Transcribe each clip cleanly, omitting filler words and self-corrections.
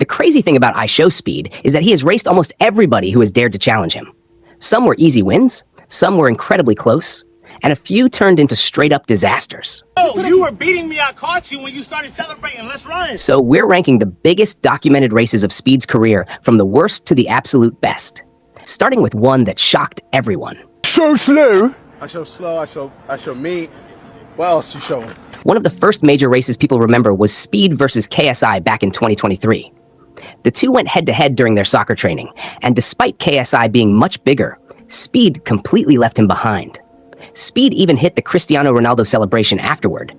The crazy thing about IShowSpeed is that he has raced almost everybody who has dared to challenge him. Some were easy wins, some were incredibly close, and a few turned into straight-up disasters. Oh, you were beating me, I caught you when you started celebrating. Let's run. So we're ranking the biggest documented races of Speed's career from the worst to the absolute best, starting with one that shocked everyone. So slow. I show slow, I show meat. What else you showing? One of the first major races people remember was Speed versus KSI back in 2023. The two went head-to-head during their soccer training, and despite KSI being much bigger, Speed completely left him behind. Speed even hit the Cristiano Ronaldo celebration afterward.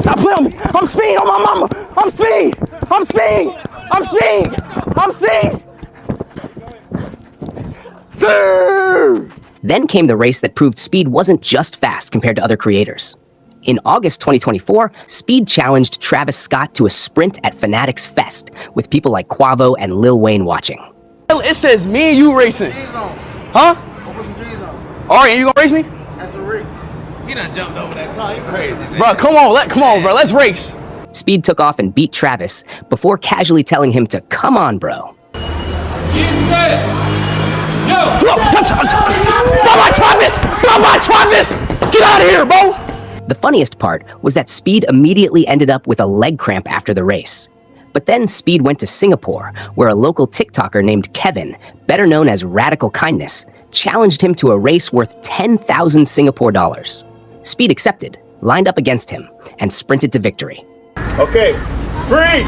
Stop playing on me! I'm Speed on my mama! I'm Speed! I'm Speed! I'm Speed! I'm Speed! Sir! Then came the race that proved Speed wasn't just fast compared to other creators. In August 2024, Speed challenged Travis Scott to a sprint at Fanatics Fest, with people like Quavo and Lil Wayne watching. It says me and you racing. Huh? I'll put some G's on. Alright, and you gonna race me? That's a race. He done jumped over that car. You crazy, man. Bro, come on, bro. Let's race. Speed took off and beat Travis before casually telling him to come on, bro. Get set. Yo. Travis! Get out of here, bro! The funniest part was that Speed immediately ended up with a leg cramp after the race. But then Speed went to Singapore, where a local TikToker named Kevin, better known as Radical Kindness, challenged him to a race worth 10,000 Singapore dollars. Speed accepted, lined up against him, and sprinted to victory. Okay. 3,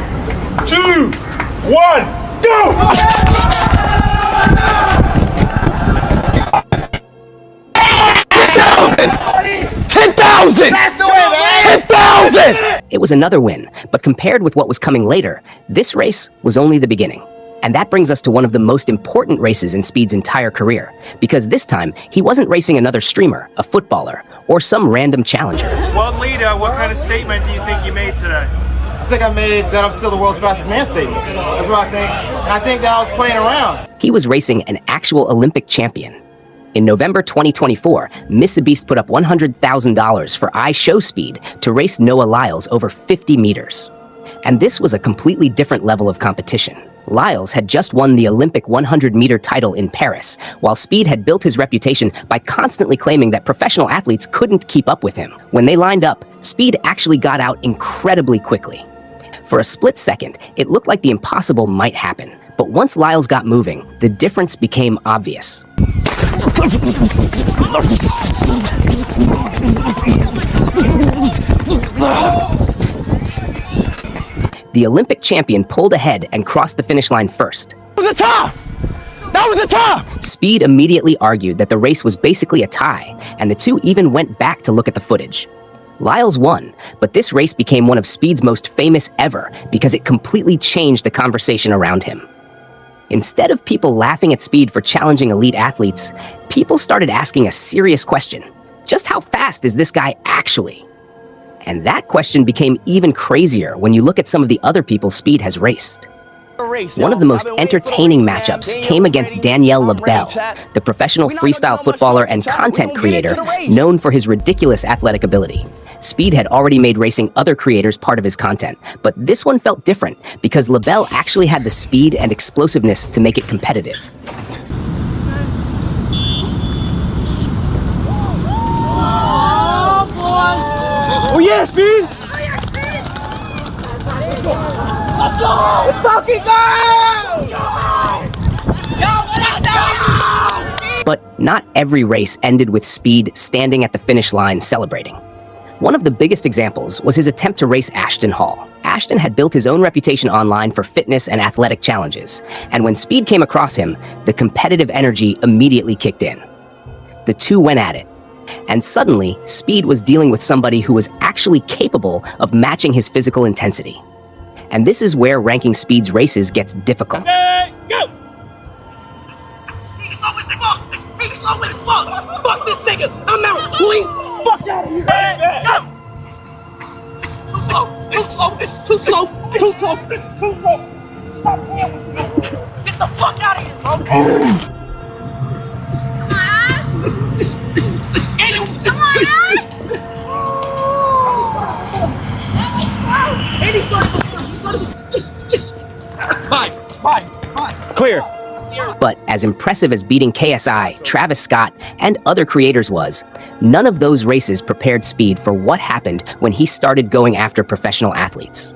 2, 1, go! 10,000! That's the way, man! 10,000! It was another win, but compared with what was coming later, this race was only the beginning. And that brings us to one of the most important races in Speed's entire career, because this time, he wasn't racing another streamer, a footballer, or some random challenger. Well, Lita, what kind of statement do you think you made today? I think I made that I'm still the world's fastest man statement. That's what I think. And I think that I was playing around. He was racing an actual Olympic champion. In November 2024, Beast put up $100,000 for IShowSpeed to race Noah Lyles over 50 meters. And this was a completely different level of competition. Lyles had just won the Olympic 100-meter title in Paris, while Speed had built his reputation by constantly claiming that professional athletes couldn't keep up with him. When they lined up, Speed actually got out incredibly quickly. For a split second, it looked like the impossible might happen. But once Lyles got moving, the difference became obvious. The Olympic champion pulled ahead and crossed the finish line first. That was a tie! That was a tie! Speed immediately argued that the race was basically a tie, and the two even went back to look at the footage. Lyles won, but this race became one of Speed's most famous ever because it completely changed the conversation around him. Instead of people laughing at Speed for challenging elite athletes, people started asking a serious question. Just how fast is this guy actually? And that question became even crazier when you look at some of the other people Speed has raced. One of the most entertaining matchups came against Danielle LaBelle, the professional freestyle footballer and content creator known for his ridiculous athletic ability. Speed had already made racing other creators part of his content, but this one felt different because LaBelle actually had the speed and explosiveness to make it competitive. Oh yeah, Speed! Let's go! Let's fucking go! But not every race ended with Speed standing at the finish line celebrating. One of the biggest examples was his attempt to race Ashton Hall. Ashton had built his own reputation online for fitness and athletic challenges, and when Speed came across him, the competitive energy immediately kicked in. The two went at it, and suddenly, Speed was dealing with somebody who was actually capable of matching his physical intensity. And this is where ranking Speed's races gets difficult. Hey, go! He's slow as fuck! Fuck this nigga! I'm out! Leave! Fuck out of here! Hey, go! Too slow! Too slow! It's too slow! Too slow! Too slow! Stop playing with me! Get the fuck out of here, bro! Come on, Ash! here. But as impressive as beating KSI, Travis Scott, and other creators was, none of those races prepared Speed for what happened when he started going after professional athletes.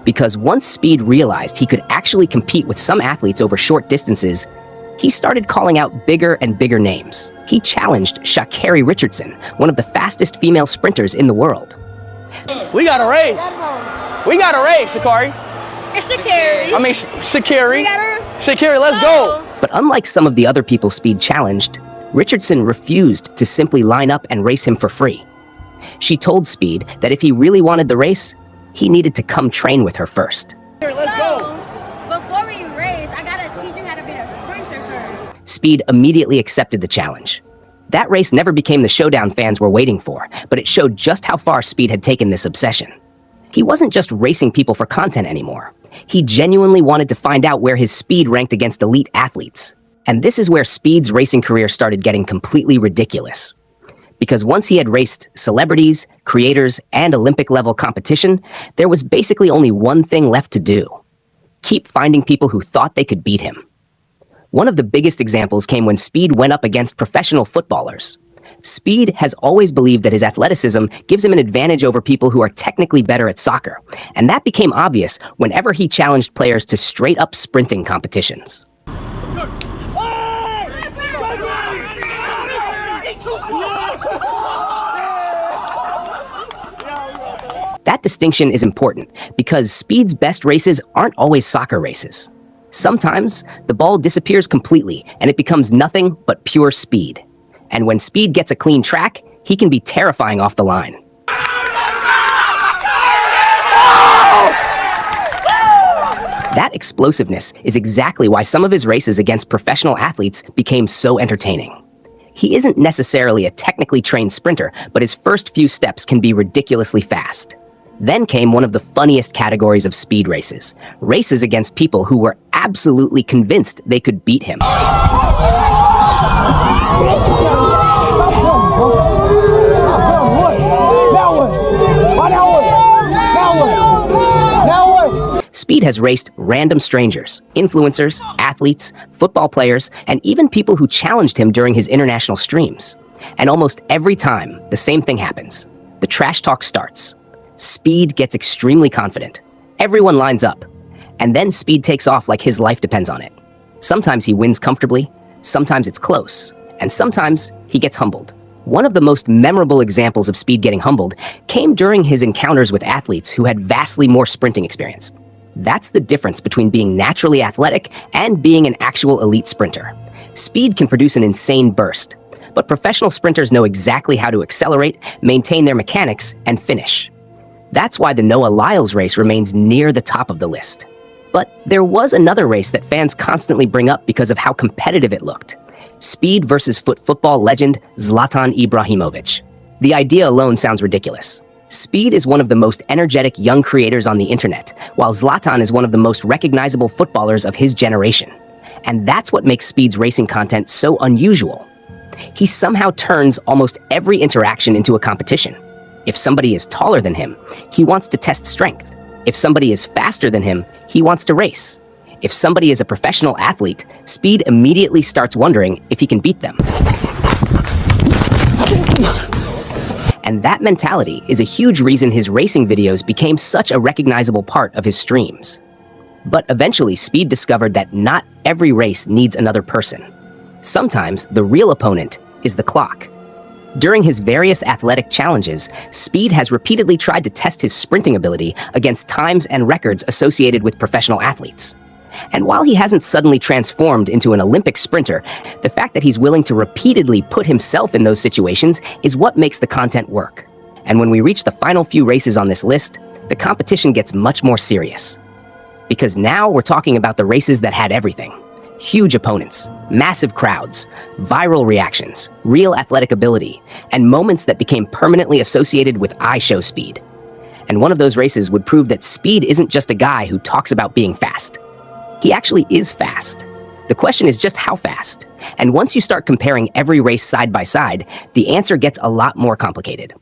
Because once Speed realized he could actually compete with some athletes over short distances, he started calling out bigger and bigger names. He challenged Sha'Carri Richardson, one of the fastest female sprinters in the world. We got a race. We got a race, Sha'Carri. It's Sha'Carri. I mean, Sha'Carri. We got her. Sha'Carri, let's go. But unlike some of the other people Speed challenged, Richardson refused to simply line up and race him for free. She told Speed that if he really wanted the race, he needed to come train with her first. Here, let's go. Before we race, I gotta teach you how to be a sprinter first. Speed immediately accepted the challenge. That race never became the showdown fans were waiting for, but it showed just how far Speed had taken this obsession. He wasn't just racing people for content anymore. He genuinely wanted to find out where his speed ranked against elite athletes. And this is where Speed's racing career started getting completely ridiculous. Because once he had raced celebrities, creators, and Olympic-level competition, there was basically only one thing left to do: keep finding people who thought they could beat him. One of the biggest examples came when Speed went up against professional footballers. Speed has always believed that his athleticism gives him an advantage over people who are technically better at soccer, and that became obvious whenever he challenged players to straight-up sprinting competitions. That distinction is important because Speed's best races aren't always soccer races. Sometimes, the ball disappears completely and it becomes nothing but pure speed. And when Speed gets a clean track, he can be terrifying off the line. That explosiveness is exactly why some of his races against professional athletes became so entertaining. He isn't necessarily a technically trained sprinter, but his first few steps can be ridiculously fast. Then came one of the funniest categories of speed races, races against people who were absolutely convinced they could beat him. Speed has raced random strangers, influencers, athletes, football players, and even people who challenged him during his international streams. And almost every time, the same thing happens. The trash talk starts. Speed gets extremely confident. Everyone lines up. And then Speed takes off like his life depends on it. Sometimes he wins comfortably, sometimes it's close, and sometimes he gets humbled. One of the most memorable examples of Speed getting humbled came during his encounters with athletes who had vastly more sprinting experience. That's the difference between being naturally athletic and being an actual elite sprinter. Speed can produce an insane burst, but professional sprinters know exactly how to accelerate, maintain their mechanics, and finish. That's why the Noah Lyles race remains near the top of the list. But there was another race that fans constantly bring up because of how competitive it looked. Speed versus football legend Zlatan Ibrahimovic. The idea alone sounds ridiculous. Speed is one of the most energetic young creators on the internet, while Zlatan is one of the most recognizable footballers of his generation. And that's what makes Speed's racing content so unusual. He somehow turns almost every interaction into a competition. If somebody is taller than him, he wants to test strength. If somebody is faster than him, he wants to race. If somebody is a professional athlete, Speed immediately starts wondering if he can beat them. And that mentality is a huge reason his racing videos became such a recognizable part of his streams. But eventually, Speed discovered that not every race needs another person. Sometimes the real opponent is the clock. During his various athletic challenges, Speed has repeatedly tried to test his sprinting ability against times and records associated with professional athletes. And while he hasn't suddenly transformed into an Olympic sprinter, the fact that he's willing to repeatedly put himself in those situations is what makes the content work. And when we reach the final few races on this list, the competition gets much more serious. Because now we're talking about the races that had everything. Huge opponents, massive crowds, viral reactions, real athletic ability, and moments that became permanently associated with IShowSpeed. And one of those races would prove that Speed isn't just a guy who talks about being fast. He actually is fast. The question is just how fast. And once you start comparing every race side by side, the answer gets a lot more complicated.